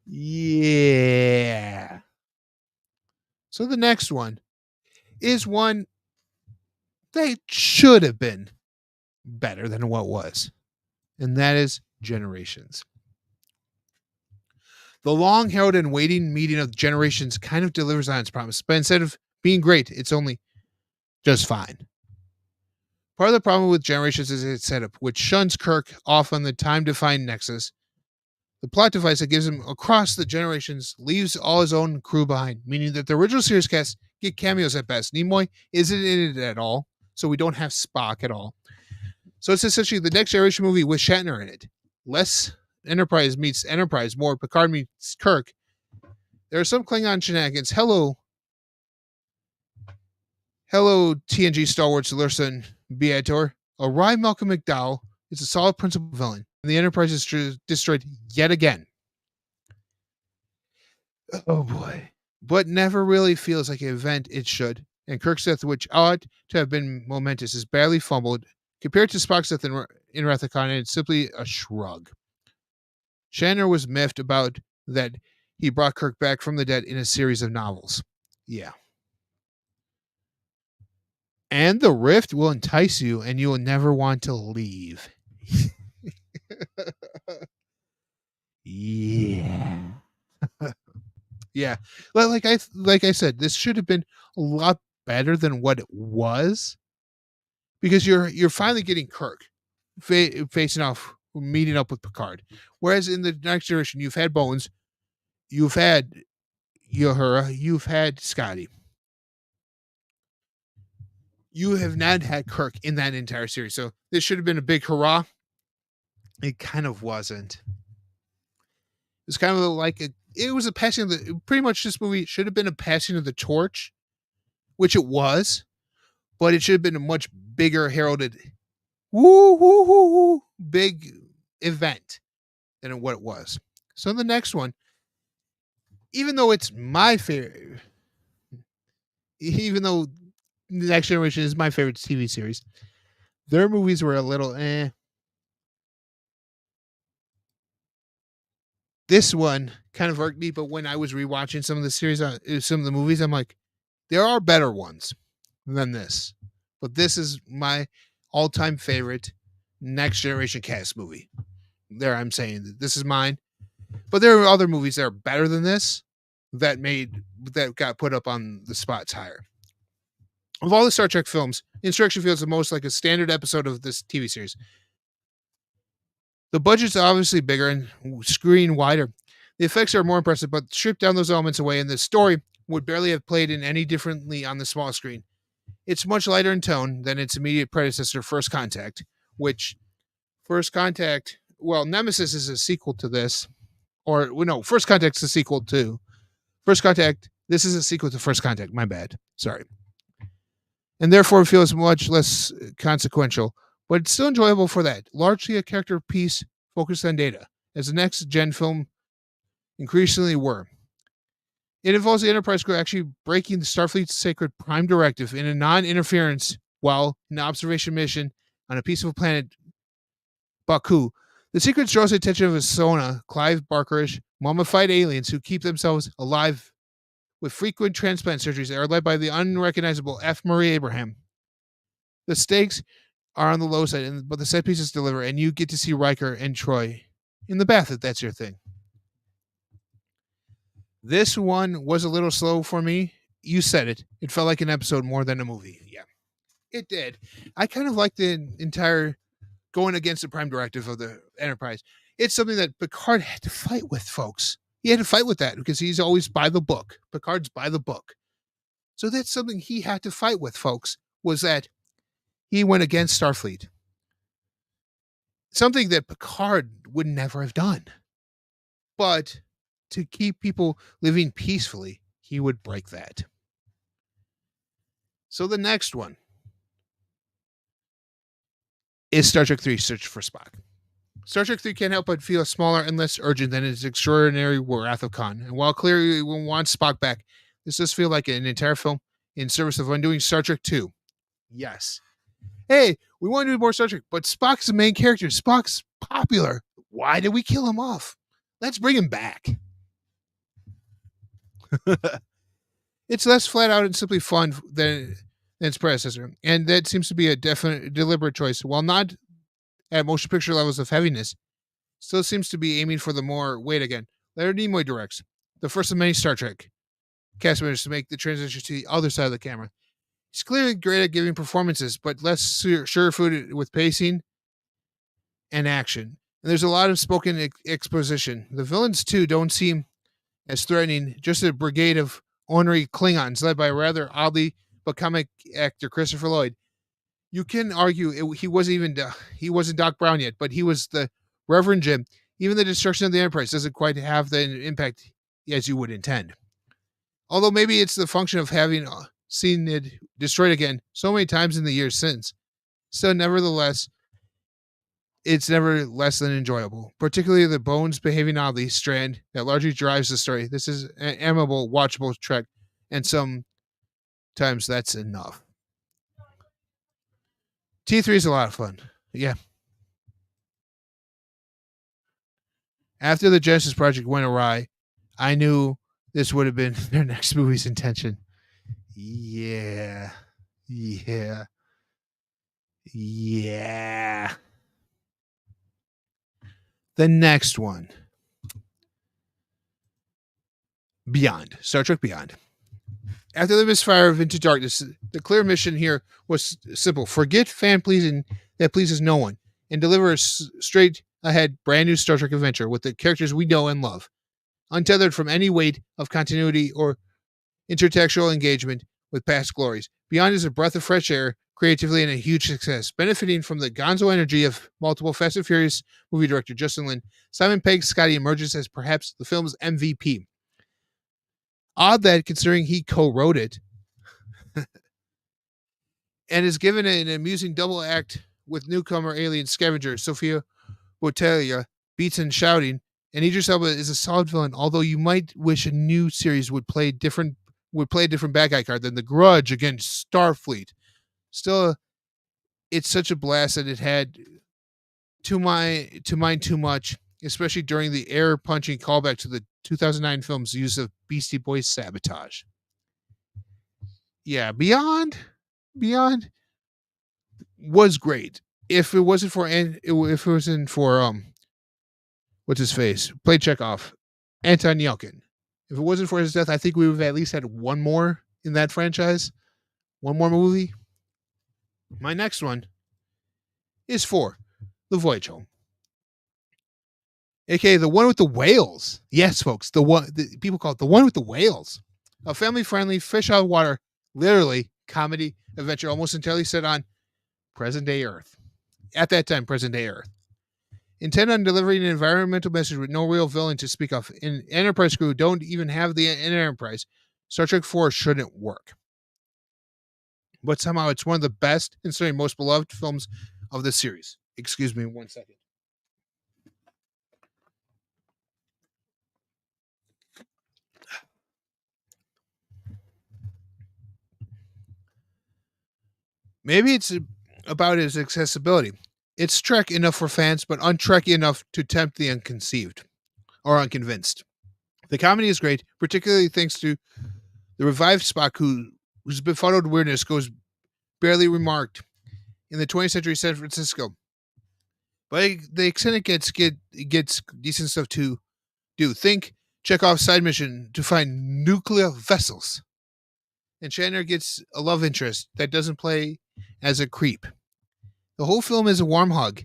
Yeah. So the next one is one that should have been better than what was, and that is Generations. The long heralded and waiting meeting of Generations kind of delivers on its promise, but instead of being great, it's only just fine. Part of the problem with Generations is its setup, which shuns Kirk off on the time-defined nexus. The plot device that gives him across the generations leaves all his own crew behind, meaning that the original series cast get cameos at best. Nimoy isn't in it at all, so we don't have Spock at all. So it's essentially the Next Generation movie with Shatner in it. Less Enterprise meets Enterprise, more Picard meets Kirk. There are some Klingon shenanigans. Hello, TNG stalwarts Lursen Beator. A wry Malcolm McDowell is a solid principal villain, and the Enterprise is destroyed yet again. Oh boy. But never really feels like an event it should. And Kirk's death, which ought to have been momentous, is badly fumbled. Compared to Spock's death in Wrath of Khan, it's simply a shrug. Shatner was miffed about that he brought Kirk back from the dead in a series of novels. Yeah. And the rift will entice you, and you will never want to leave. Yeah. Yeah. Like I said, this should have been a lot better than what it was, because you're finally getting Kirk facing off, meeting up with Picard. Whereas in the Next Generation, you've had Bones, you've had Uhura, you've had Scotty. You have not had Kirk in that entire series. So this should have been a big hurrah. It kind of wasn't. It was kind of like it was a passing of the, pretty much this movie should have been a passing of the torch, which it was, but it should have been a much bigger heralded big event than what it was. So the next one, even though it's my favorite, even though The Next Generation is my favorite TV series, their movies were a little This one kind of irked me, but when I was rewatching some of the series, some of the movies, I'm like, there are better ones than this. But this is my all-time favorite Next Generation cast movie. There, I'm saying that this is mine. But there are other movies that are better than this that got put up on the spots higher. Of all the Star Trek films, Insurrection feels the most like a standard episode of this TV series. The budget's obviously bigger and screen wider. The effects are more impressive, but strip down those elements away, and the story would barely have played in any differently on the small screen. It's much lighter in tone than its immediate predecessor, First Contact, which Nemesis is a sequel to this. First Contact's a sequel to First Contact. This is a sequel to First Contact. My bad. Sorry. And therefore it feels much less consequential, but it's still enjoyable for that. Largely a character piece focused on Data, as the next gen film increasingly were. It involves the Enterprise crew actually breaking the Starfleet's sacred Prime Directive in a non-interference while in an observation mission on a peaceful planet, Baku. The sequence draws the attention of a Sona, Clive Barkerish, mummified aliens who keep themselves alive with frequent transplant surgeries that are led by the unrecognizable F. Murray Abraham. The stakes are on the low side, but the set pieces deliver, and you get to see Riker and Troy in the bath if that's your thing. This one was a little slow for me. You said it. It felt like an episode more than a movie. Yeah, it did. I kind of like the entire going against the prime directive of the Enterprise. It's something that Picard had to fight with, folks. He had to fight with that because he's always by the book. Picard's by the book. So that's something he had to fight with, folks, was that he went against Starfleet. Something that Picard would never have done. But to keep people living peacefully, he would break that. So the next one is Star Trek 3 Search for Spock. Star Trek 3 can't help but feel smaller and less urgent than its extraordinary Wrath of Khan. And while clearly we want Spock back, this does feel like an entire film in service of undoing Star Trek 2. Yes. Hey, we want to do more Star Trek, but Spock's the main character. Spock's popular. Why did we kill him off? Let's bring him back. It's less flat out and simply fun than its predecessor, and that seems to be a definite, deliberate choice. While not at motion picture levels of heaviness, still seems to be aiming for the more weight again. Leonard Nimoy directs the first of many Star Trek cast members to make the transition to the other side of the camera. He's clearly great at giving performances, but less sure-footed with pacing and action. And there's a lot of spoken exposition. The villains, too, don't seem as threatening. Just a brigade of ornery Klingons led by a rather oddly but comic actor Christopher Lloyd. You can argue he wasn't Doc Brown yet, but he was the Reverend Jim. Even the destruction of the Enterprise doesn't quite have the impact as you would intend. Although maybe it's the function of having seen it destroyed again so many times in the years since. So nevertheless, it's never less than enjoyable, particularly the Bones behaving oddly strand that largely drives the story. This is an amiable, watchable Trek, and sometimes that's enough. T3 is a lot of fun. Yeah. After the Genesis project went awry, I knew this would have been their next movie's intention. Yeah. Yeah. Yeah. The next one. Beyond. Star Trek Beyond. After the misfire of Into Darkness, the clear mission here was simple. Forget fan pleasing that pleases no one and deliver a straight ahead brand new Star Trek adventure with the characters we know and love, untethered from any weight of continuity or intertextual engagement with past glories. Beyond is a breath of fresh air, creatively, and a huge success. Benefiting from the gonzo energy of multiple Fast and Furious movie director Justin Lin, Simon Pegg Scotty emerges as perhaps the film's MVP. Odd that, considering he co-wrote it, and is given an amusing double act with newcomer alien scavenger Sophia Boutella beats and shouting, and Idris Elba is a solid villain, although you might wish a new series would play a different bad guy card than the Grudge against Starfleet. Still, it's such a blast that it had to mind too much, especially during the air punching callback to the 2009 film's use of Beastie Boys Sabotage. Yeah, Beyond was great. If it wasn't for what's his face, played Chekhov, Anton Yelkin. If it wasn't for his death, I think we would have at least had one more in that franchise, one more movie. My next one is for The Voyage Home, aka the one with the whales. Yes, folks, people call it the one with the whales. A family-friendly, fish out of water, literally comedy adventure, almost entirely set on present-day Earth. At that time, present-day Earth. Intent on delivering an environmental message with no real villain to speak of. And Enterprise crew don't even have the Enterprise. Star Trek 4 shouldn't work. But somehow it's one of the best and certainly most beloved films of the series. Excuse me 1 second. Maybe it's about its accessibility. It's Trek enough for fans, but untrekky enough to tempt the unconceived or unconvinced. The comedy is great, particularly thanks to the revived Spock, whose befuddled weirdness goes barely remarked in the 20th century San Francisco. But the extent it gets decent stuff to do. Think Chekhov's side mission to find nuclear vessels. And Shatner gets a love interest that doesn't play as a creep. The whole film is a warm hug.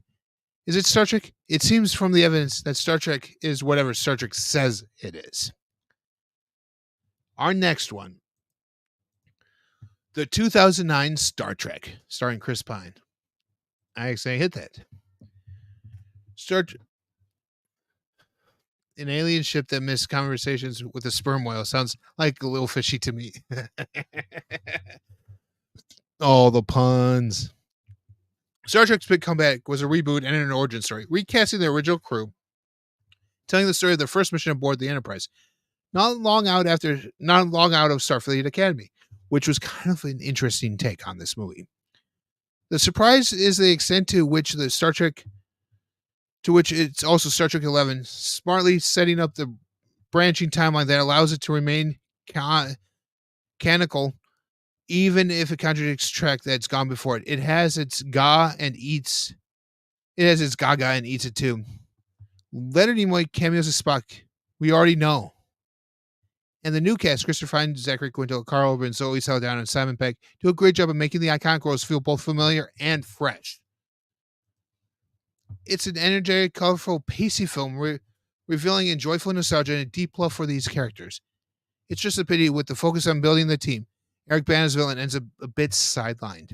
Is it Star Trek? It seems from the evidence that Star Trek is whatever Star Trek says it is. Our next one, the 2009 Star Trek, starring Chris Pine. I actually hit that. An alien ship that missed conversations with a sperm whale sounds like a little fishy to me. Oh, the puns. Star Trek's big comeback was a reboot and an origin story, recasting the original crew, telling the story of their first mission aboard the Enterprise, not long out of Starfleet Academy, which was kind of an interesting take on this movie. The surprise is the extent to which it's also Star Trek 11, smartly setting up the branching timeline that allows it to remain canonical, even if it contradicts Trek that's gone before it. It has its Gaga and eats it too. Leonard Nimoy cameos as Spock, we already know. And the new cast, Christopher Fine, Zachary Quinto, Carl Urban, Zoe Saldana, and Simon Pegg, do a great job of making the iconic roles feel both familiar and fresh. It's an energetic, colorful, pacey film revealing in joyful nostalgia and a deep love for these characters. It's just a pity with the focus on building the team. Eric Bana's villain ends up a bit sidelined.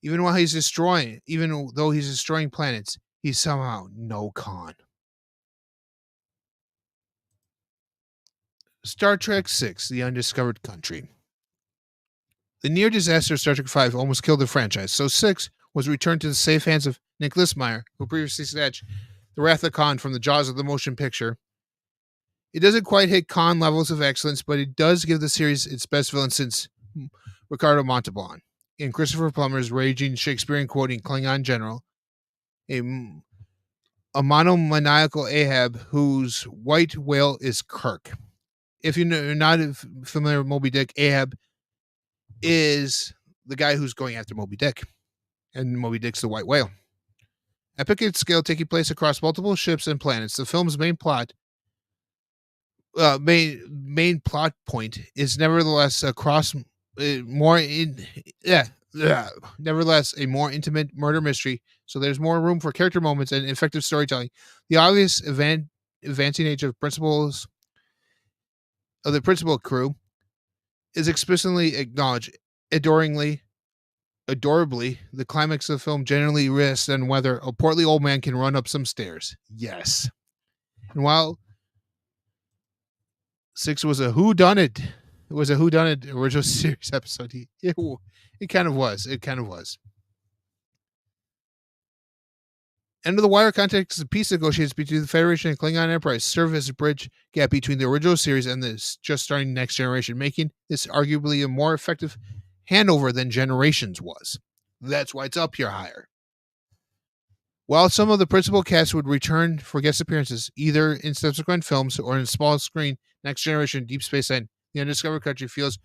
Even though he's destroying planets, he's somehow no con. Star Trek VI, The Undiscovered Country. The near disaster of Star Trek V almost killed the franchise, so VI was returned to the safe hands of Nicholas Meyer, who previously snatched the Wrath of Khan from the jaws of the motion picture. It doesn't quite hit Khan levels of excellence, but it does give the series its best villain since Ricardo Montalban. In Christopher Plummer's raging Shakespearean quoting Klingon general, a monomaniacal Ahab whose white whale is Kirk. If you're not familiar with Moby Dick, Ahab is the guy who's going after Moby Dick, and Moby Dick's the white whale. Epic at scale, taking place across multiple ships and planets. The film's main plot point is nevertheless nevertheless a more intimate murder mystery. So there's more room for character moments and effective storytelling. The obvious advancing age of the principal crew is explicitly acknowledged. Adorably, the climax of the film generally rests on whether a portly old man can run up some stairs. Yes. And while VI was a whodunit, it was a whodunit original series episode. It kind of was. End of the Wire context is peace negotiations between the Federation and Klingon Enterprise serve as a bridge gap between the original series and this just starting Next Generation, making this arguably a more effective handover than Generations was. That's why it's up here higher. While some of the principal cast would return for guest appearances, either in subsequent films or in small screen Next Generation, Deep Space Nine, The Undiscovered Country feels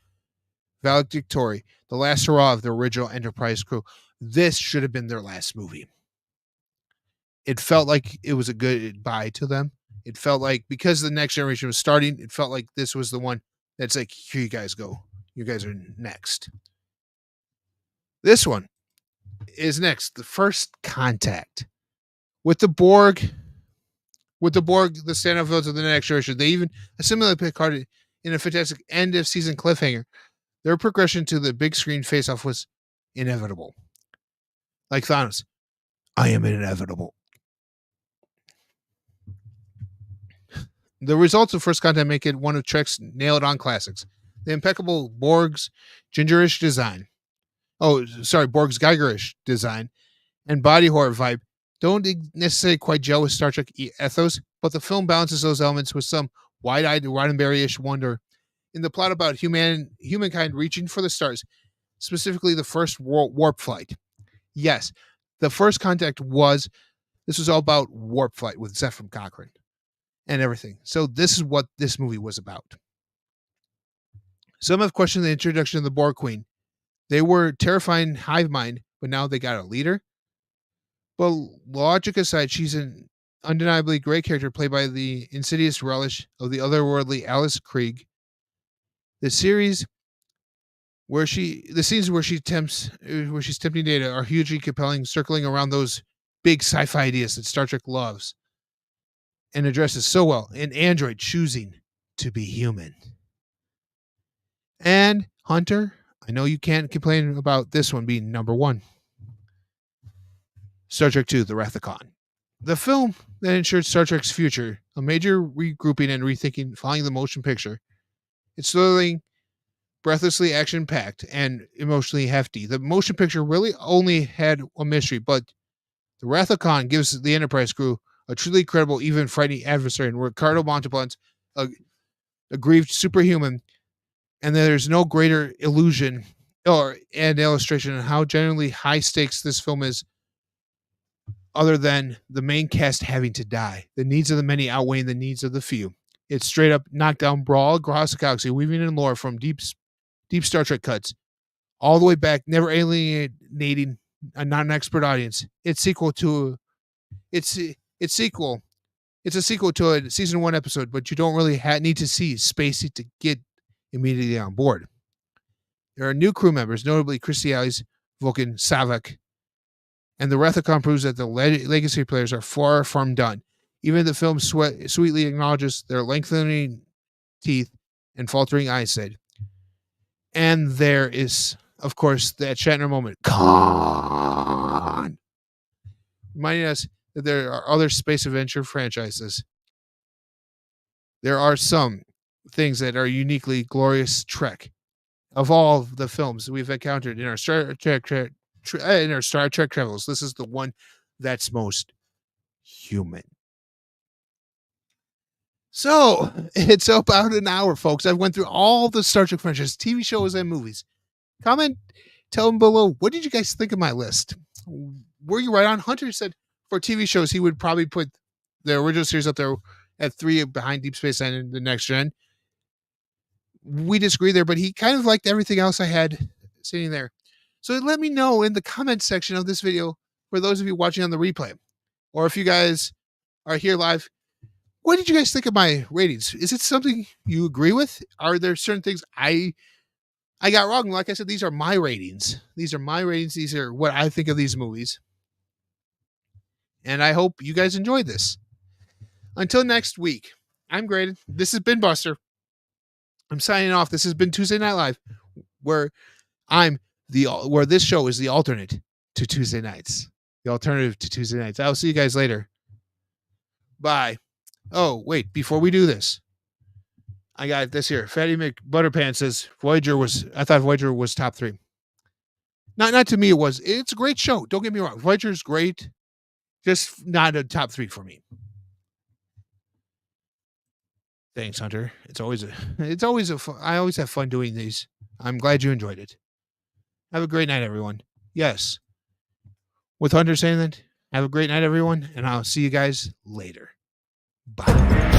valedictory, the last hurrah of the original Enterprise crew. This should have been their last movie. It felt like it was a goodbye to them. It felt like, because the Next Generation was starting, it felt like this was the one that's like, here you guys go. You guys are next. This one is next. The First Contact. With the Borg, the standout villains of the Next Generation, they even assimilated Picard in a fantastic end of season cliffhanger. Their progression to the big screen face-off was inevitable. Like Thanos, I am inevitable. The results of First Contact make it one of Trek's nailed-on classics. The impeccable Borg's Borg's Geigerish design and body horror vibe don't necessarily quite gel with Star Trek ethos, but the film balances those elements with some wide-eyed Roddenberry-ish wonder in the plot about humankind reaching for the stars, specifically the first warp flight. Yes, the First Contact was all about warp flight with Zephyr Cochrane and everything. So this is what this movie was about. Some have questioned the introduction of the Borg Queen. They were terrifying hive mind, but now they got a leader. But logic aside, she's an undeniably great character played by the insidious relish of the otherworldly Alice Krieg. The series the scenes where she's tempting data are hugely compelling, circling around those big sci-fi ideas that Star Trek loves and addresses so well. An android choosing to be human. And Hunter, I know you can't complain about this one being number one. Star Trek II: The Wrath of Khan. The film that ensured Star Trek's future, a major regrouping and rethinking following the motion picture. It's thrilling, breathlessly action-packed, and emotionally hefty. The motion picture really only had a mystery, but The Wrath of Khan gives the Enterprise crew a truly credible, even frightening adversary in Ricardo Montalban's a grieved superhuman, and there's no greater illusion and illustration of how genuinely high stakes this film is, other than the main cast having to die. The needs of the many outweighing the needs of the few. It's straight up knockdown brawl across the galaxy, weaving in lore from deep Star Trek cuts all the way back, never alienating a non-expert audience. It's a sequel to a season 1 episode, but you don't really need to see Spacey to get immediately on board. There are new crew members, notably Christy Alley's Vulcan Savak, and the Wrath of Khan proves that the legacy players are far from done. Even the film sweetly acknowledges their lengthening teeth and faltering eyesight. And there is, of course, that Shatner moment, Khan, reminding us that there are other space adventure franchises. There are some things that are uniquely glorious Trek. Of all the films we've encountered in our Star Trek travels, this is the one that's most human. So it's about an hour, folks. I've went through all the Star Trek franchises, TV shows, and movies. Comment, tell them below, what did you guys think of my list? Were you right on? Hunter said for TV shows he would probably put the original series up there at 3 behind Deep Space Nine and The Next Gen. We disagree there, but he kind of liked everything else I had sitting there. So let me know in the comment section of this video, for those of you watching on the replay, or if you guys are here live, what did you guys think of my ratings? Is it something you agree with? Are there certain things I got wrong? Like I said, these are my ratings. These are what I think of these movies. And I hope you guys enjoyed this. Until next week, I'm Graydon. This has been Buster. I'm signing off. This has been Tuesday Night Live, where this show is the alternate to Tuesday nights. The alternative to Tuesday nights. I'll see you guys later. Bye. Oh, wait, before we do this, I got this here. Fatty McButterpants says I thought Voyager was top 3. Not to me it was. It's a great show. Don't get me wrong. Voyager's great. Just not a top 3 for me. Thanks, Hunter. I always have fun doing these. I'm glad you enjoyed it. Have a great night, everyone. Yes. With Hunter saying that, have a great night, everyone, and I'll see you guys later. Bye.